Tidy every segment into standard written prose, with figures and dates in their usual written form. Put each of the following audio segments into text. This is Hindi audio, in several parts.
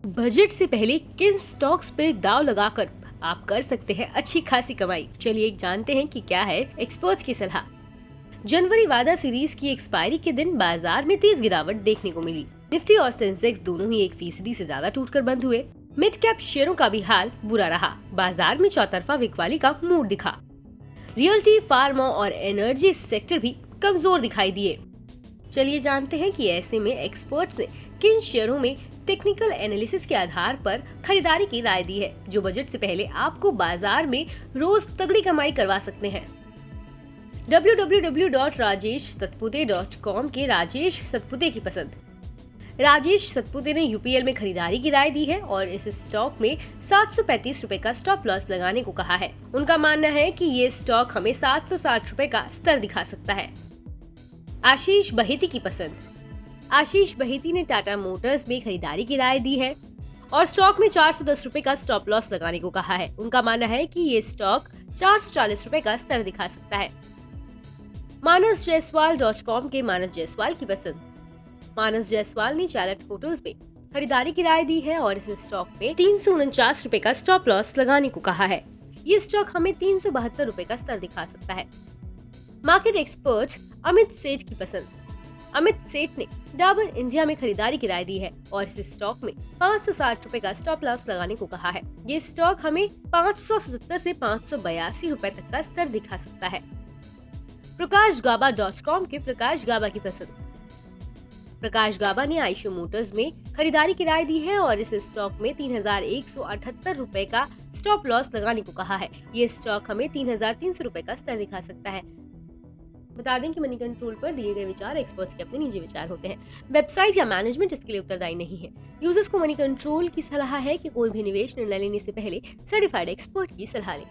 बजट से पहले किन स्टॉक्स पे दाव लगाकर आप कर सकते हैं अच्छी खासी कमाई। चलिए जानते हैं कि क्या है एक्सपर्ट्स की सलाह। जनवरी वादा सीरीज की एक्सपायरी के दिन बाजार में तेज गिरावट देखने को मिली। निफ्टी और सेंसेक्स दोनों ही 1% से ज्यादा टूटकर बंद हुए। मिड कैप शेयरों का भी हाल बुरा रहा। बाजार में चौतरफा बिकवाली का मूड दिखा। रियल्टी, फार्मा और एनर्जी सेक्टर भी कमजोर दिखाई दिए। चलिए जानते हैं कि ऐसे में एक्सपर्ट्स ने किन शेयरों में टेक्निकल एनालिसिस के आधार पर खरीदारी की राय दी है, जो बजट से पहले आपको बाजार में रोज तगड़ी कमाई करवा सकते हैं। www.rajeshsatpute.com के राजेश सतपुते की पसंद। राजेश सतपुते ने यूपीएल में खरीदारी की राय दी है और इस स्टॉक में 735 रुपए का स्टॉप लॉस लगाने को कहा है। उनका मानना है कि ये स्टॉक हमें 760 रुपए का स्तर दिखा सकता है। आशीष बहेती की पसंद। आशीष बहेती ने टाटा मोटर्स में खरीदारी की राय दी है और स्टॉक में 410 रुपए का स्टॉप लॉस लगाने को कहा है। उनका मानना है कि ये स्टॉक 440 रुपए का स्तर दिखा सकता है। मानसजायसवाल.com के मानस जायसवाल की पसंद। मानस जायसवाल ने चालट होटल्स में खरीदारी की राय दी है और इस स्टॉक में 349 रुपए का स्टॉप लॉस लगाने को कहा है। ये स्टॉक हमें 372 रुपए का स्तर दिखा सकता है। मार्केट एक्सपर्ट अमित सेठ की पसंद। अमित सेठ ने डाबर इंडिया में खरीदारी की राय दी है और इस स्टॉक में 560 रुपए का स्टॉप लॉस लगाने को कहा है। ये स्टॉक हमें 577 से 582 रुपए तक का स्तर दिखा सकता है। प्रकाशगाबा.com के प्रकाश गाबा की पसंद। प्रकाश गाबा ने आइशो मोटर्स में खरीदारी की राय दी है और इस स्टॉक में 3178 रुपए का स्टॉप लॉस लगाने को कहा है। ये स्टॉक हमें 3300 रुपए का स्तर दिखा सकता है। बता दें कि मनी कंट्रोल पर दिए गए विचार एक्सपर्ट्स के अपने निजी विचार होते हैं। वेबसाइट या मैनेजमेंट इसके लिए उत्तरदायी नहीं है। यूजर्स को मनी कंट्रोल की सलाह है कि कोई भी निवेश निर्णय लेने से पहले सर्टिफाइड एक्सपर्ट की सलाह लें।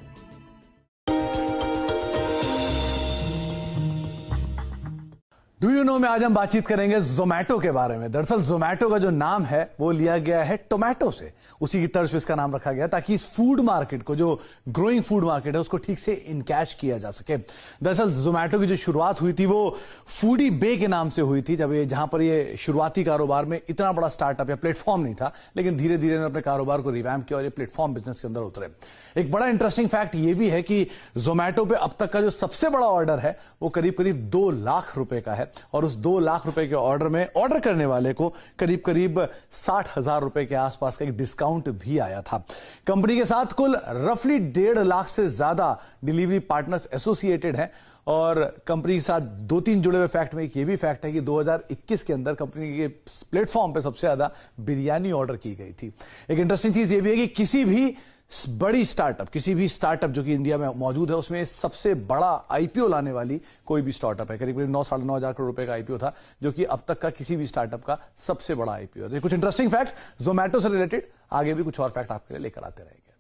डू यू नो में आज हम बातचीत करेंगे जोमैटो के बारे में। दरअसल जोमैटो का जो नाम है वो लिया गया है टोमेटो से। उसी की तर्ज पे इसका नाम रखा गया ताकि इस फूड मार्केट को, जो ग्रोइंग फूड मार्केट है, उसको ठीक से इनकैश किया जा सके। दरअसल जोमैटो की जो शुरुआत हुई थी वो फूडी बे के नाम से हुई थी, जहां पर ये शुरुआती कारोबार में इतना बड़ा स्टार्टअप या प्लेटफॉर्म नहीं था, लेकिन धीरे धीरे अपने कारोबार को रिवैम्प किया और ये प्लेटफॉर्म बिजनेस के अंदर उतरे। एक बड़ा इंटरेस्टिंग फैक्ट ये भी है कि जोमैटो पे अब तक का जो सबसे बड़ा ऑर्डर है वो करीब करीब 2 लाख रुपए का है और उस 2 लाख रुपए के ऑर्डर में ऑर्डर करने वाले को करीब करीब 60,000 रुपए के आसपास का एक डिस्काउंट भी आया था। कंपनी के साथ कुल रफली 1.5 लाख से ज्यादा डिलीवरी पार्टनर्स एसोसिएटेड हैं और कंपनी के साथ 2-3 जुड़े हुए फैक्ट में एक ये भी फैक्ट है कि 2021 के अंदर कंपनी के प्लेटफॉर्म पे सबसे ज्यादा बिरयानी ऑर्डर की गई थी। एक इंटरेस्टिंग चीज ये भी है कि किसी भी स्टार्टअप जो कि इंडिया में मौजूद है उसमें सबसे बड़ा आईपीओ लाने वाली कोई भी स्टार्टअप है। करीब करीब 9-9.5 हजार करोड़ रुपए का आईपीओ था, जो कि अब तक का किसी भी स्टार्टअप का सबसे बड़ा आईपीओ है। कुछ इंटरेस्टिंग फैक्ट जोमैटो से रिलेटेड, आगे भी कुछ और फैक्ट आपके लिए लेकर आते रहेंगे।